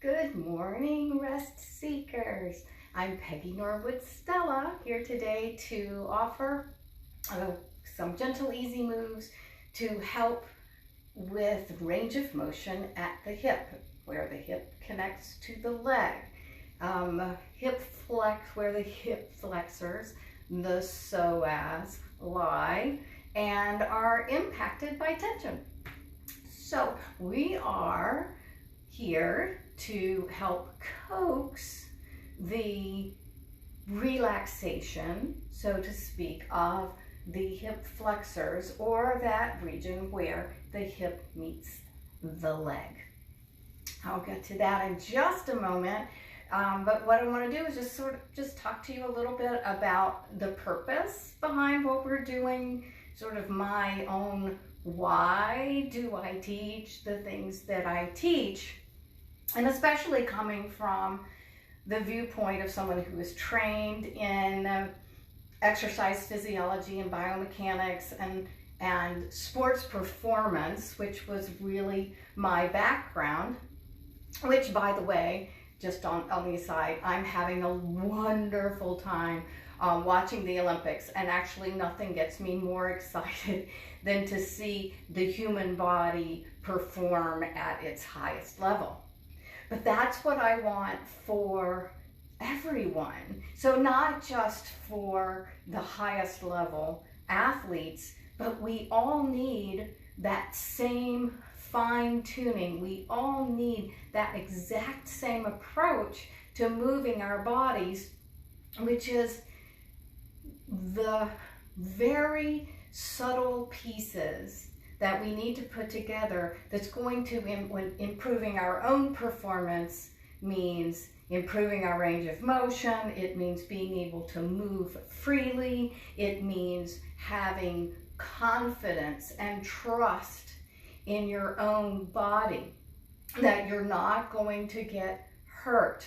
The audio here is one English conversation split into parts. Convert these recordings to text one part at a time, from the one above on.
Good morning, rest seekers. I'm Peggy Norwood Stella here today to offer some gentle, easy moves to help with range of motion at the hip, where the hip connects to the leg. Hip flex, where the hip flexors, the psoas, lie and are impacted by tension. So we are here to help coax the relaxation, so to speak, of the hip flexors, or that region where the hip meets the leg. I'll get to that in just a moment, but what I want to do is just talk to you a little bit about the purpose behind what we're doing, sort of my own why do I teach the things that I teach, and especially coming from the viewpoint of someone who is trained in exercise physiology and biomechanics and sports performance, which was really my background, which, by the way, just on the aside, I'm having a wonderful time watching the Olympics, and actually nothing gets me more excited than to see the human body perform at its highest level. But that's what I want for everyone. So not just for the highest level athletes, but we all need that same fine tuning. We all need that exact same approach to moving our bodies, which is the very subtle pieces that we need to put together that's going to, when improving our own performance, means improving our range of motion. It means being able to move freely. It means having confidence and trust in your own body, that you're not going to get hurt.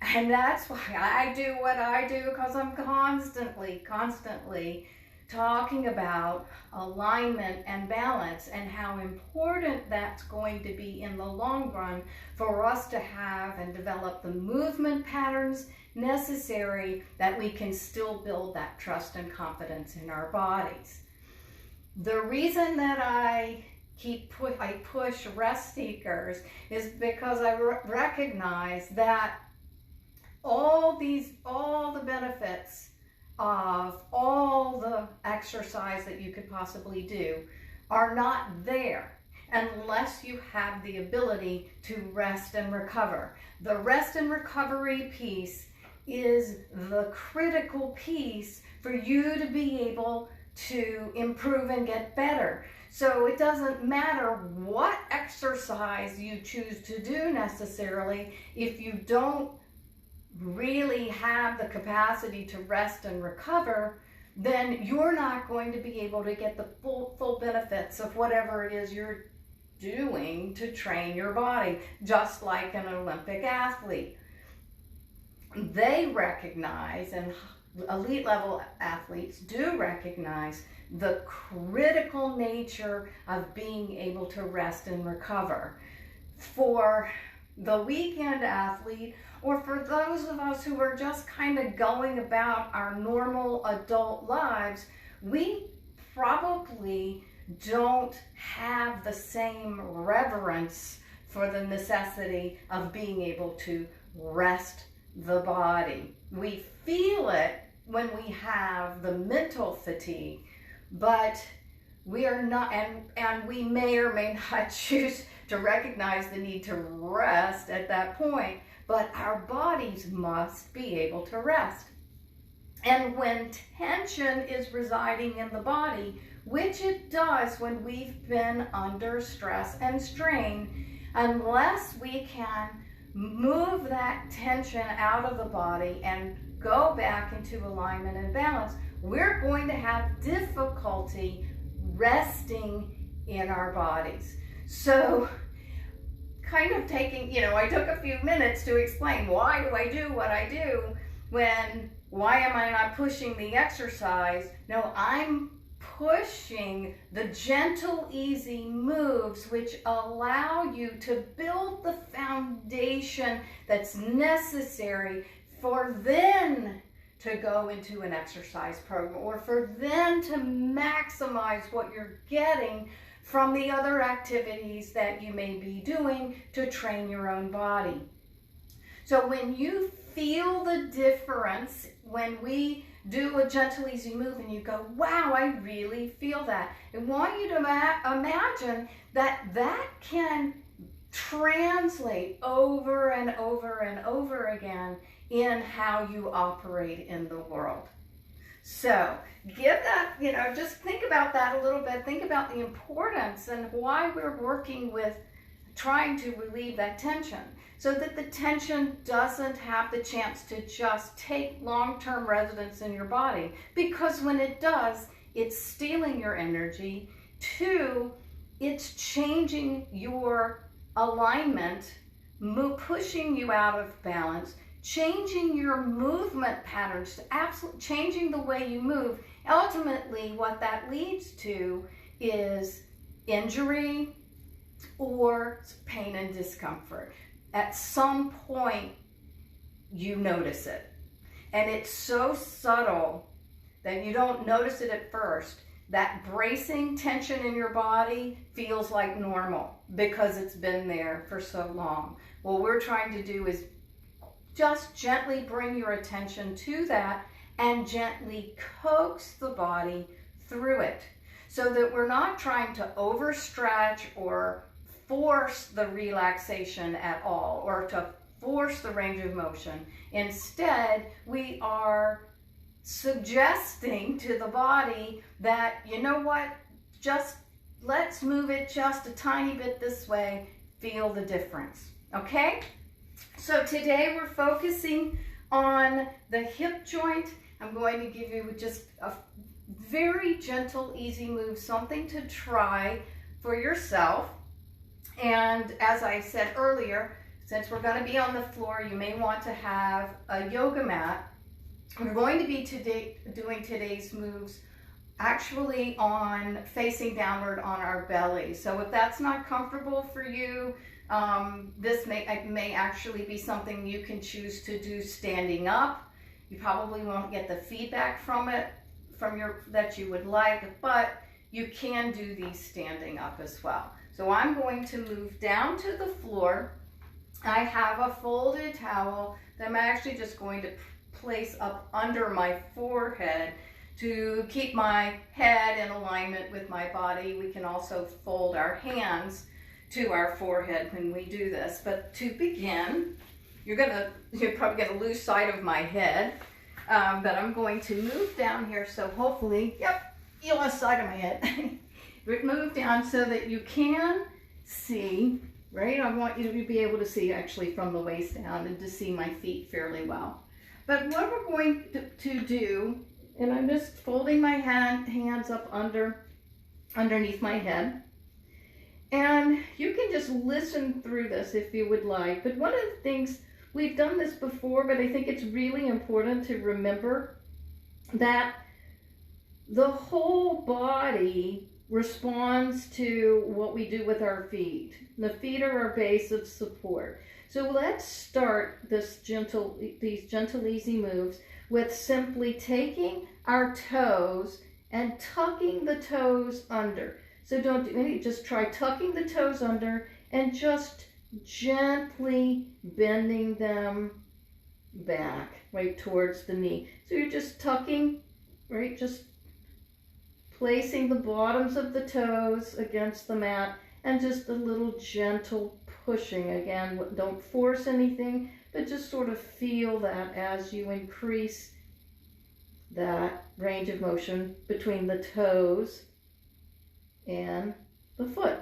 And that's why I do what I do, because I'm constantly talking about alignment and balance, and how important that's going to be in the long run for us to have and develop the movement patterns necessary that we can still build that trust and confidence in our bodies. The reason that I push rest seekers is because I recognize that all the benefits of all the exercise that you could possibly do are not there unless you have the ability to rest and recover. The rest and recovery piece is the critical piece for you to be able to improve and get better. So it doesn't matter what exercise you choose to do necessarily, if you don't really have the capacity to rest and recover, then you're not going to be able to get the full benefits of whatever it is you're doing to train your body, just like an Olympic athlete. They recognize, and elite level athletes do recognize, the critical nature of being able to rest and recover. For the weekend athlete, or for those of us who are just kind of going about our normal adult lives, we probably don't have the same reverence for the necessity of being able to rest the body. We feel it when we have the mental fatigue, but we are not, and we may or may not choose to recognize the need to rest at that point, but our bodies must be able to rest. And when tension is residing in the body, which it does when we've been under stress and strain, unless we can move that tension out of the body and go back into alignment and balance, we're going to have difficulty resting in our bodies. So kind of taking, I took a few minutes to explain, why do I do what I do, why am I not pushing the exercise? No, I'm pushing the gentle, easy moves which allow you to build the foundation that's necessary for then to go into an exercise program, or for then to maximize what you're getting from the other activities that you may be doing to train your own body. So when you feel the difference, when we do a gentle, easy move and you go, wow, I really feel that. I want you to imagine that that can translate over and over and over again in how you operate in the world. So give that, just think about that a little bit. Think about the importance and why we're working with trying to relieve that tension, so that the tension doesn't have the chance to just take long-term residence in your body. Because when it does, it's stealing your energy. 2, it's changing your alignment, pushing you out of balance, changing your movement patterns, absolutely changing the way you move. Ultimately, what that leads to is injury or pain and discomfort. At some point, you notice it. And it's so subtle that you don't notice it at first. That bracing tension in your body feels like normal because it's been there for so long. What we're trying to do is just gently bring your attention to that and gently coax the body through it, so that we're not trying to overstretch or force the relaxation at all, or to force the range of motion. Instead, we are suggesting to the body that, you know what, just let's move it just a tiny bit this way, feel the difference, okay? So today we're focusing on the hip joint. I'm going to give you just a very gentle, easy move, something to try for yourself. And as I said earlier, since we're going to be on the floor, you may want to have a yoga mat. We're going to be doing today's moves actually on facing downward on our belly. So if that's not comfortable for you, this may actually be something you can choose to do standing up. You probably won't get the feedback from it that you would like, but you can do these standing up as well. So I'm going to move down to the floor. I have a folded towel that I'm actually just going to place up under my forehead to keep my head in alignment with my body. We can also fold our hands to our forehead when we do this. But to begin, you're probably going to lose sight of my head, but I'm going to move down here, so hopefully, yep, you lost sight of my head. Move down so that you can see, right? I want you to be able to see actually from the waist down and to see my feet fairly well. But what we're going to do, and I'm just folding my hands up underneath my head. And you can just listen through this if you would like. But one of the things, we've done this before, but I think it's really important to remember that the whole body responds to what we do with our feet. The feet are our base of support. So let's start these gentle, easy moves with simply taking our toes and tucking the toes under. So don't do any, just try tucking the toes under and just gently bending them back, right towards the knee. So you're just tucking, right, just placing the bottoms of the toes against the mat and just a little gentle pushing. Again, don't force anything, but just sort of feel that as you increase that range of motion between the toes and the foot.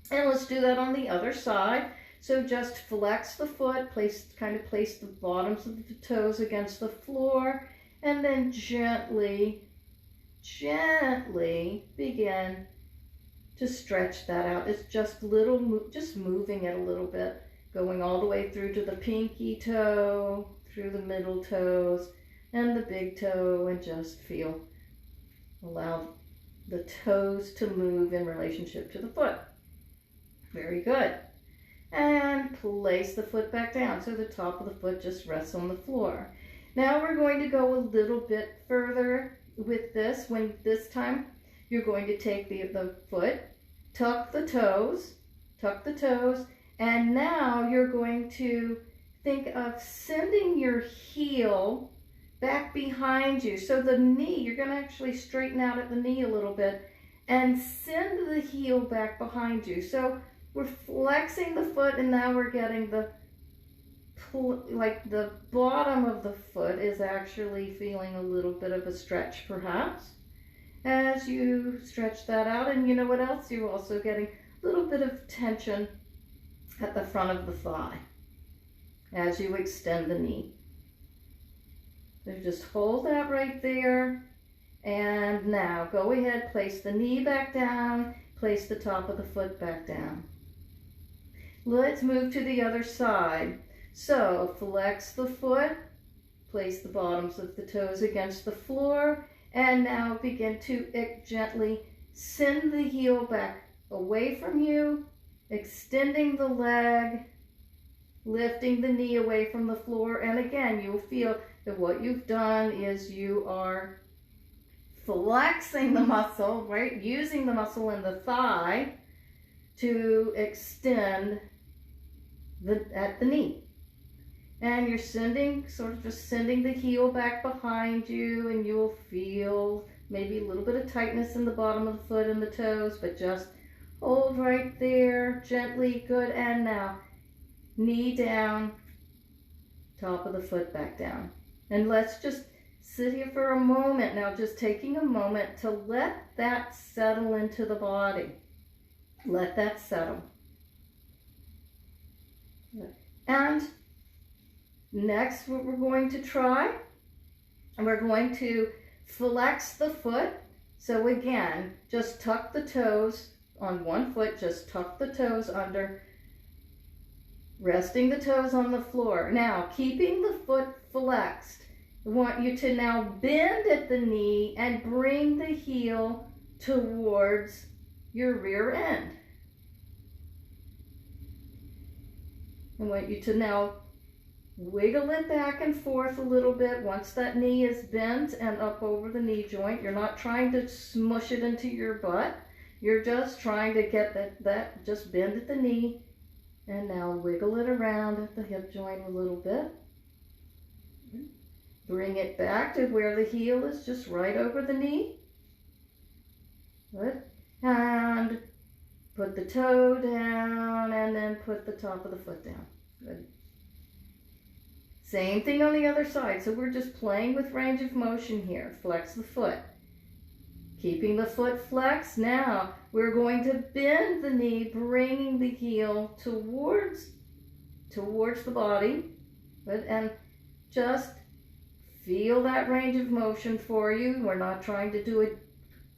And let's do that on the other side. So just flex the foot, place the bottoms of the toes against the floor, and then gently begin to stretch that out. It's just just moving it a little bit, going all the way through to the pinky toe, through the middle toes, and the big toe, and just allow the toes to move in relationship to the foot. Very good. And place the foot back down so the top of the foot just rests on the floor. Now we're going to go a little bit further with this. When this time you're going to take the foot, tuck the toes, and now you're going to think of sending your heel back behind you. So the knee, you're going to actually straighten out at the knee a little bit and send the heel back behind you. So we're flexing the foot, and now we're getting the bottom of the foot is actually feeling a little bit of a stretch perhaps as you stretch that out. And you know what else? You're also getting a little bit of tension at the front of the thigh as you extend the knee. So just hold that right there. And now go ahead, place the knee back down, place the top of the foot back down. Let's move to the other side. So flex the foot, place the bottoms of the toes against the floor, and now begin to gently send the heel back away from you, extending the leg, lifting the knee away from the floor. And again, you'll feel that what you've done is you are flexing the muscle, right? Using the muscle in the thigh to extend at the knee. And you're just sending the heel back behind you, and you'll feel maybe a little bit of tightness in the bottom of the foot and the toes, but just hold right there, gently, good. And now, knee down, top of the foot back down. And let's just sit here for a moment now, just taking a moment to let that settle into the body. Let that settle. And next, what we're going to try, we're going to flex the foot. So again, just tuck the toes on one foot, just tuck the toes under, resting the toes on the floor. Now, keeping the foot flexed, I want you to now bend at the knee and bring the heel towards your rear end. I want you to now wiggle it back and forth a little bit once that knee is bent and up over the knee joint. You're not trying to smush it into your butt. You're just trying to get that just bend at the knee. And now wiggle it around at the hip joint a little bit. Bring it back to where the heel is just right over the knee. Good. And put the toe down and then put the top of the foot down. Good. Same thing on the other side. So we're just playing with range of motion here. Flex the foot. Keeping the foot flexed. Now we're going to bend the knee, bringing the heel towards the body. Good. And just feel that range of motion for you. We're not trying to do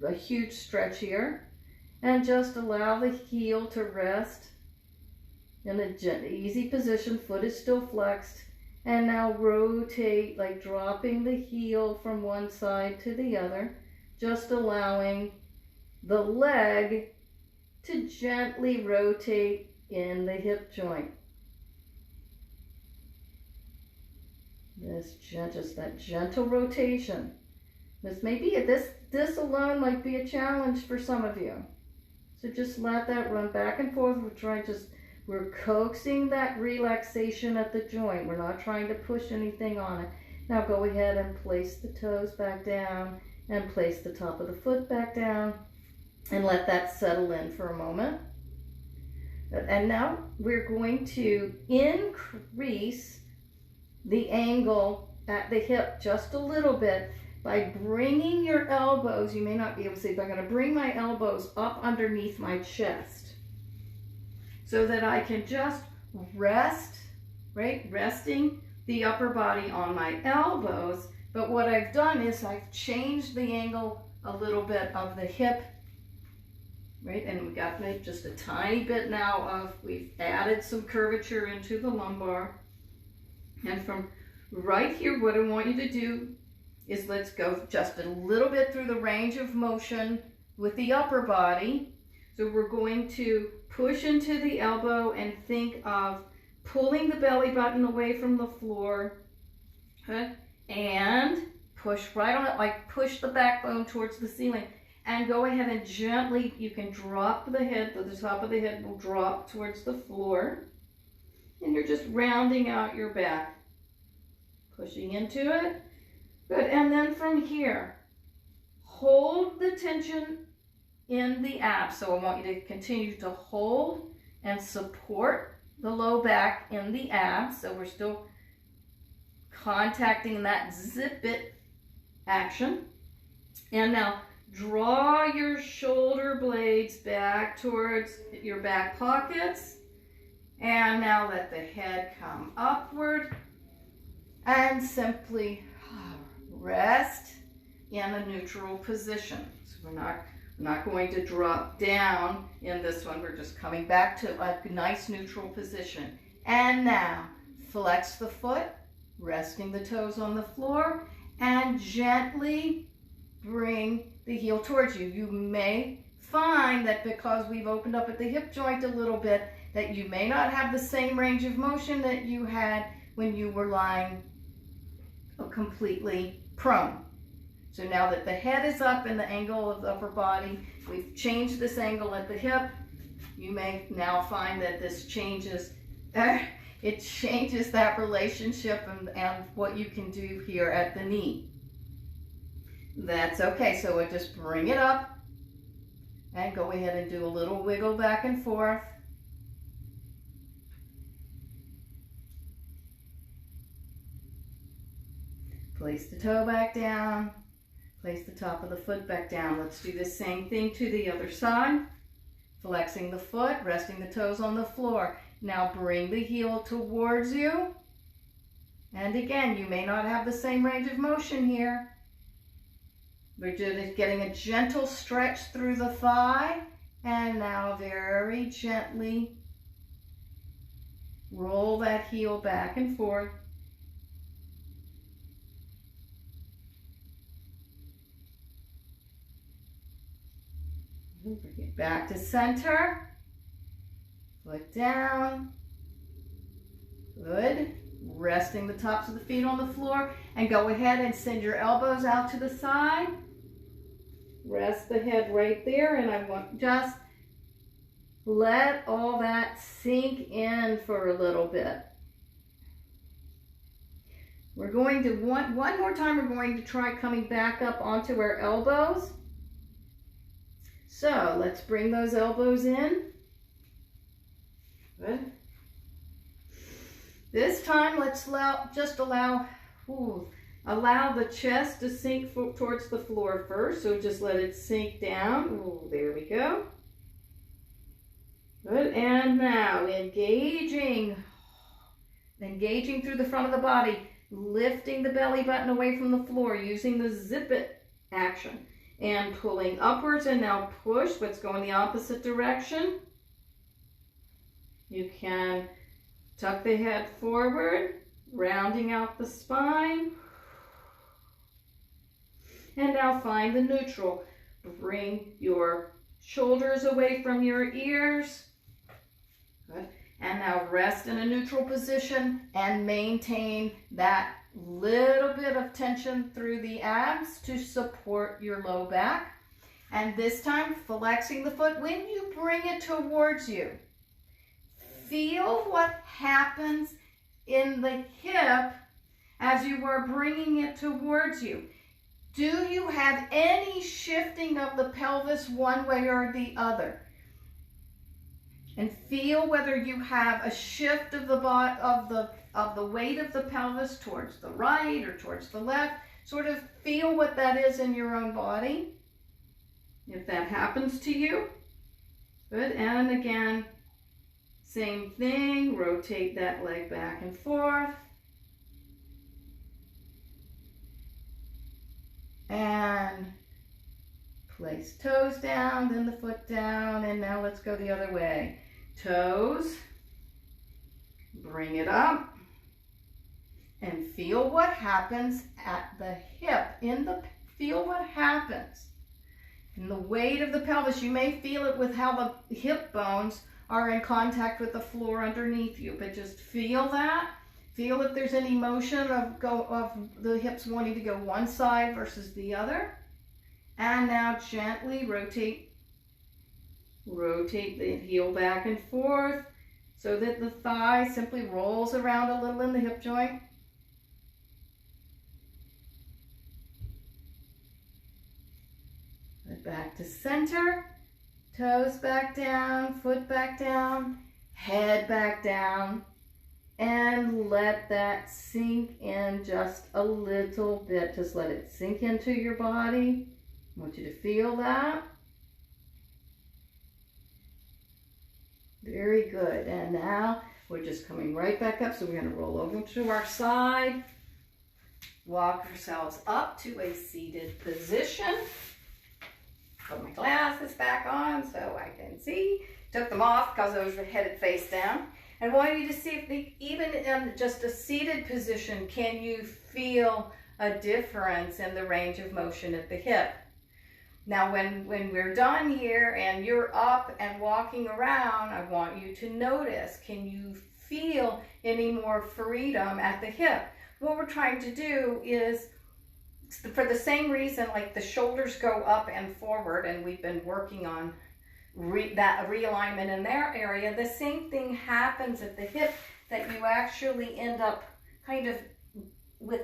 a huge stretch here. And just allow the heel to rest in an easy position. Foot is still flexed. And now rotate, like dropping the heel from one side to the other. Just allowing the leg to gently rotate in the hip joint. Just that gentle rotation. This alone might be a challenge for some of you. So just let that run back and forth. We're coaxing that relaxation at the joint. We're not trying to push anything on it. Now go ahead and place the toes back down and place the top of the foot back down and let that settle in for a moment. And now we're going to increase the angle at the hip just a little bit by bringing your elbows. You may not be able to see, but I'm going to bring my elbows up underneath my chest so that I can just rest, right? Resting the upper body on my elbows. But what I've done is I've changed the angle a little bit of the hip, right? And we got just a tiny bit now we've added some curvature into the lumbar. And from right here, what I want you to do is let's go just a little bit through the range of motion with the upper body. So we're going to push into the elbow and think of pulling the belly button away from the floor, okay? And push right on it, like push the backbone towards the ceiling. And go ahead and gently, you can drop the head, the top of the head will drop towards the floor. And you're just rounding out your back. Pushing into it. Good, and then from here, hold the tension in the abs. So I want you to continue to hold and support the low back in the abs. So we're still contacting that zip it action. And now draw your shoulder blades back towards your back pockets. And now let the head come upward and simply rest in a neutral position. So we're not going to drop down in this one. We're just coming back to a nice neutral position. And now flex the foot, resting the toes on the floor, and gently bring the heel towards you. You may find that because we've opened up at the hip joint a little bit, that you may not have the same range of motion that you had when you were lying completely prone. So now that the head is up and the angle of the upper body, we've changed this angle at the hip. You may now find that this changes, it changes that relationship and what you can do here at the knee. That's okay, so we'll just bring it up and go ahead and do a little wiggle back and forth. Place the toe back down, place the top of the foot back down. Let's do the same thing to the other side. Flexing the foot, resting the toes on the floor. Now bring the heel towards you. And again, you may not have the same range of motion here. We're just getting a gentle stretch through the thigh. And now very gently roll that heel back and forth. Bring it back to center. Foot down. Good. Resting the tops of the feet on the floor. And go ahead and send your elbows out to the side. Rest the head right there. And I want just let all that sink in for a little bit. We're going to, one more time, we're going to try coming back up onto our elbows. So let's bring those elbows in. Good. This time let's allow the chest to sink towards the floor first. So just let it sink down. Ooh, there we go. Good. And now engaging through the front of the body, lifting the belly button away from the floor using the zip it action. And pulling upwards, and now push. Let's go in the opposite direction. You can tuck the head forward, rounding out the spine. And now find the neutral. Bring your shoulders away from your ears. Good. And now rest in a neutral position and maintain that little bit of tension through the abs to support your low back. And this time, flexing the foot. When you bring it towards you, feel what happens in the hip as you are bringing it towards you. Do you have any shifting of the pelvis one way or the other? And feel whether you have a shift of the weight of the pelvis towards the right or towards the left. Sort of feel what that is in your own body. If that happens to you. Good. And again, same thing. Rotate that leg back and forth. And place toes down, then the foot down, and now let's go the other way. Toes, bring it up, and feel what happens at the hip. Feel what happens. And the weight of the pelvis, you may feel it with how the hip bones are in contact with the floor underneath you, but just feel that. Feel if there's any motion of the hips wanting to go one side versus the other. And now gently rotate the heel back and forth so that the thigh simply rolls around a little in the hip joint. Back to center, toes back down, foot back down, head back down, and let that sink in just a little bit. Just let it sink into your body. I want you to feel that. Very good. And now we're just coming right back up. So we're going to roll over to our side. Walk ourselves up to a seated position. Put my glasses back on so I can see. Took them off because I was headed face down. And I want you to see if even in just a seated position, can you feel a difference in the range of motion at the hip? Now when we're done here and you're up and walking around, I want you to notice, can you feel any more freedom at the hip? What we're trying to do is, for the same reason, like the shoulders go up and forward, and we've been working on that realignment in their area, the same thing happens at the hip, that you actually end up kind of with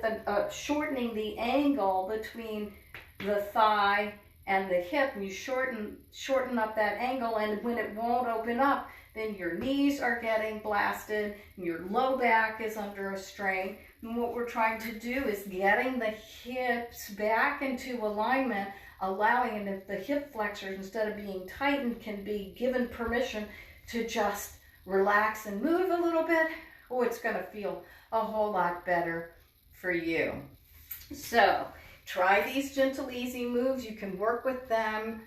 shortening the angle between the thigh and the hip, and you shorten up that angle, and when it won't open up, then your knees are getting blasted, and your low back is under a strain. And what we're trying to do is getting the hips back into alignment, allowing, and if the hip flexors, instead of being tightened, can be given permission to just relax and move a little bit, oh, it's going to feel a whole lot better for you. So try these gentle, easy moves. You can work with them.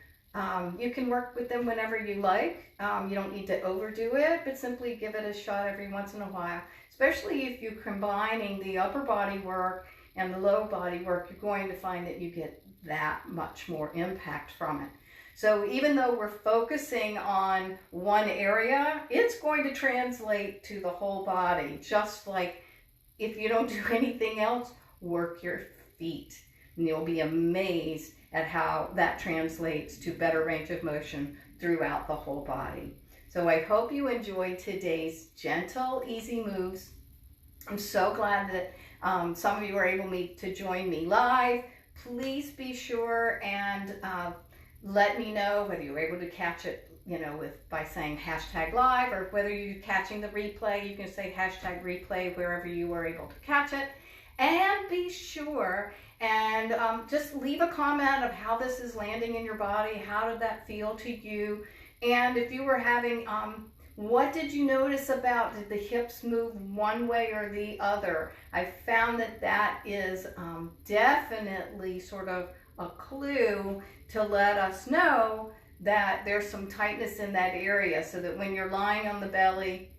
You can work with them whenever you like. You don't need to overdo it, but simply give it a shot every once in a while. Especially if you're combining the upper body work and the low body work, you're going to find that you get that much more impact from it. So even though we're focusing on one area, it's going to translate to the whole body. Just like if you don't do anything else, work your feet. And you'll be amazed at how that translates to better range of motion throughout the whole body. So I hope you enjoyed today's gentle, easy moves. I'm so glad that some of you were able to join me live. Please be sure and let me know whether you were able to catch it, by saying #live, or whether you're catching the replay. You can say #replay wherever you were able to catch it. And be sure and just leave a comment of how this is landing in your body. How did that feel to you? And if you were having, what did you notice about, did the hips move one way or the other? I found that is definitely sort of a clue to let us know that there's some tightness in that area, so that when you're lying on the belly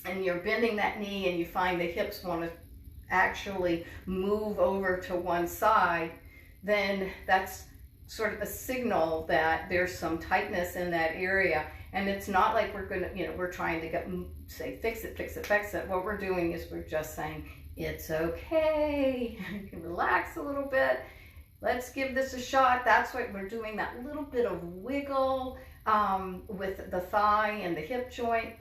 and you're bending that knee and you find the hips want to actually move over to one side, then that's sort of a signal that there's some tightness in that area. And it's not like we're gonna, we're trying to say fix it, fix it, fix it. What we're doing is we're just saying it's okay. You can relax a little bit. Let's give this a shot. That's what we're doing, that little bit of wiggle with the thigh and the hip joint.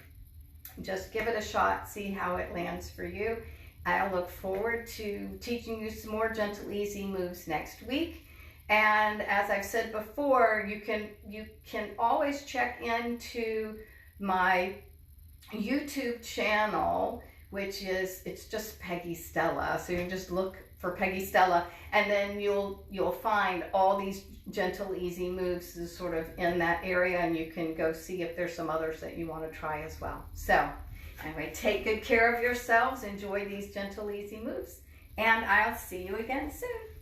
Just give it a shot, see how it lands for you. I look forward to teaching you some more gentle, easy moves next week. And as I've said before, you can always check into my YouTube channel, which is, it's just Peggy Stella. So you can just look for Peggy Stella, and then you'll find all these gentle, easy moves is sort of in that area, and you can go see if there's some others that you want to try as well. So anyway, take good care of yourselves, enjoy these gentle, easy moves, and I'll see you again soon.